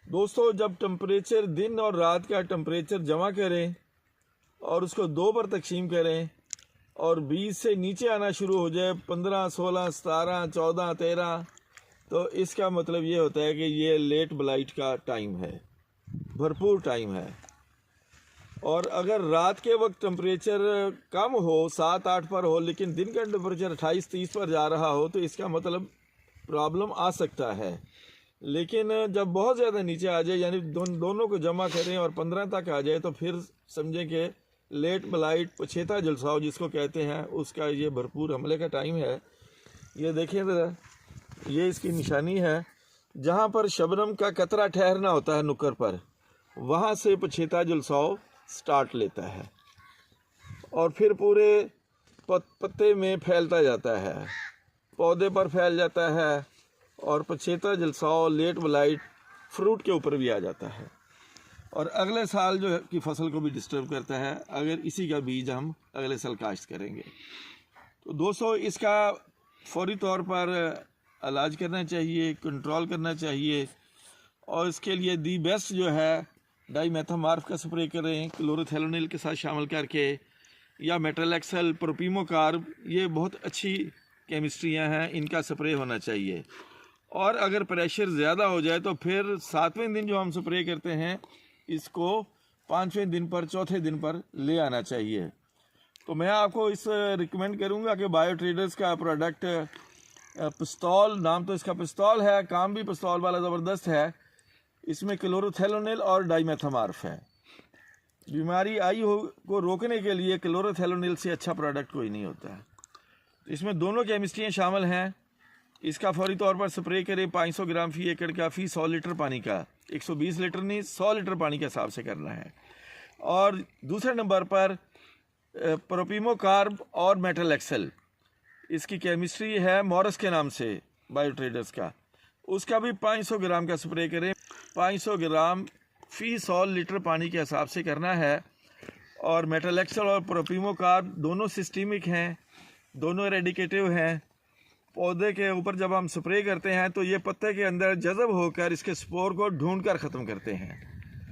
दोस्तों, जब टेम्परेचर दिन और रात का टेम्परेचर जमा करें और उसको 2 पर तकसीम करें और 20 से नीचे आना शुरू हो जाए, 15, 16, 17, 14, 13, तो इसका मतलब ये होता है कि ये लेट ब्लाइट का टाइम है, भरपूर टाइम है। और अगर रात के वक्त टेम्परेचर कम हो, 7-8 पर हो, लेकिन दिन का टेम्परेचर 28-30 पर जा रहा हो, तो इसका मतलब प्रॉब्लम आ सकता है। लेकिन जब बहुत ज़्यादा नीचे आ जाए, यानी दोनों को जमा करें और 15 तक आ जाए, तो फिर समझें कि लेट ब्लाइट, पछेता जलसाव जिसको कहते हैं, उसका ये भरपूर हमले का टाइम है। ये देखें ज़रा, ये इसकी निशानी है। जहाँ पर शबनम का कतरा ठहरना होता है नुक्कर पर, वहाँ से पछेता जलसाव स्टार्ट लेता है और फिर पूरे पत्ते में फैलता जाता है, पौधे पर फैल जाता है और पछेता जलसाव, लेट ब्लाइट फ्रूट के ऊपर भी आ जाता है और अगले साल जो की फसल को भी डिस्टर्ब करता है, अगर इसी का बीज हम अगले साल काश्त करेंगे। तो दोस्तों, इसका फौरी तौर पर इलाज करना चाहिए, कंट्रोल करना चाहिए और इसके लिए दी बेस्ट जो है डाइमेथामार्फ का स्प्रे करें क्लोरोथेलोनिल के साथ शामिल करके, या मेटलेक्सल, प्रोपीमोकार्ब, ये बहुत अच्छी केमिस्ट्रियाँ हैं, इनका स्प्रे होना चाहिए। और अगर प्रेशर ज़्यादा हो जाए तो फिर 7वें दिन जो हम स्प्रे करते हैं, इसको 5वें दिन पर, चौथे दिन पर ले आना चाहिए। तो मैं आपको इस रिकमेंड करूँगा कि बायो ट्रेडर्स का प्रोडक्ट पिस्तौल, नाम तो इसका पिस्तौल है, काम भी पिस्तौल वाला ज़बरदस्त है। इसमें क्लोरोथेलोनिल और डाइमेथामार्फ है। बीमारी आई हो को रोकने के लिए क्लोरोथेलोनिल से अच्छा प्रोडक्ट कोई नहीं होता है। तो इसमें दोनों केमिस्ट्रियाँ शामिल हैं। इसका फौरी तौर पर स्प्रे करें 500 ग्राम फी एकड़ का, फी 100 लीटर पानी का, 120 लीटर नहीं, 100 लीटर पानी के हिसाब से करना है। और दूसरे नंबर पर प्रोपीमोकार्ब और मेटलेक्सल, इसकी केमिस्ट्री है मॉरस के नाम से बायो ट्रेडर्स का, उसका भी 500 ग्राम का स्प्रे करें। 500 ग्राम फी 100 लीटर पानी के हिसाब से करना है। और मेटलेक्सल और प्रोपीमोकार्ब दोनों सिस्टमिक हैं, दोनों एरेडिकेटिव हैं। पौधे के ऊपर जब हम स्प्रे करते हैं तो ये पत्ते के अंदर जज़ब होकर इसके स्पोर को ढूंढकर ख़त्म करते हैं।